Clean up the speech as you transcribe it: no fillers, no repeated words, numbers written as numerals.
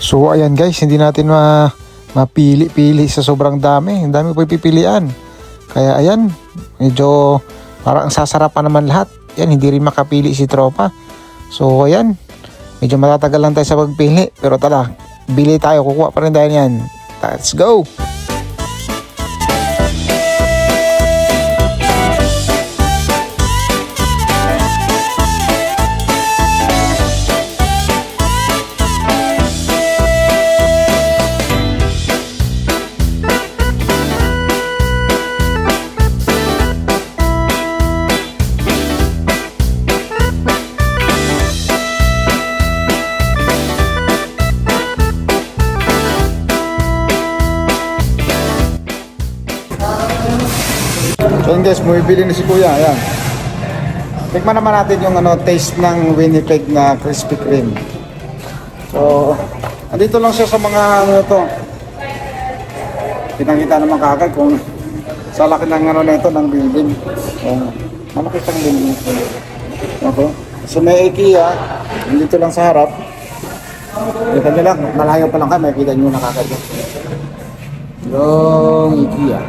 So ayan guys, hindi natin mapili-pili sa sobrang dami. Ang dami po pipilian. Kaya ayan, medyo parang sasarapan naman lahat. Yan, hindi rin makapili si tropa. So ayan, medyo matatagal lang tayo sa pagpili. Pero tala, bili tayo, kukuha pa rin tayo yan. Let's go! So yun guys, bumibili na si Kuya. Ayan. Tikman naman natin yung taste ng Winnipeg na Krispy Kreme. So, andito lang siya sa mga pinakita naman kagad kung sa laki ng nito ng building. So, malaki siyang building. Okay. So may IKEA, andito lang sa harap. Kita nyo lang, malayo pa lang kayo, makikita nyo na kagad. Yung IKEA.